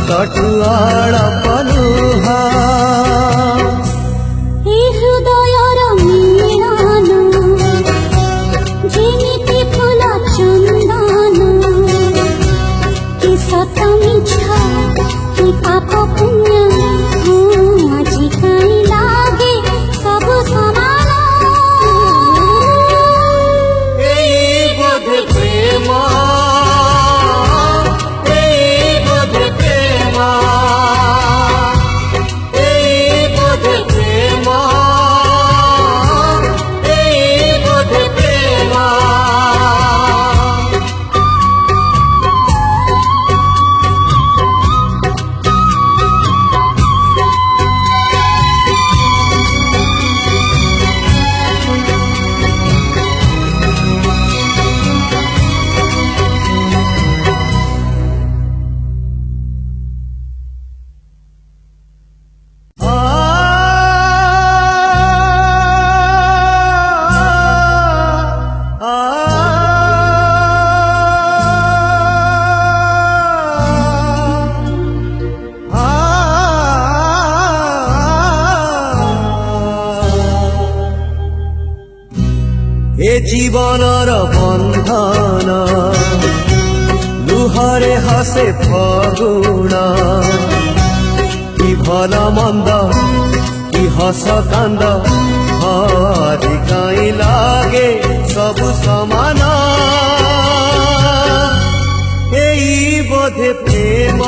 ତଠୁ ଅଳପ ଲୁହ ଏ ହୃଦୟର ମିଳନ ଯେମିତି ଫୁଲ ଚନ୍ଦନ କି ସତ ମିଛ କି ପାପ ପୁଣ୍ୟ ଆଜି କାହିଁ ଲାଗେ ସବୁ ସମାନ ଏଇ ବୋଧେ ପ୍ରେମ ए जीवनर बंधन लुहरे हसे फगुण कि भल मंद कि हस कांद हरि काई लागे सबु समान एई बोधे प्रेम।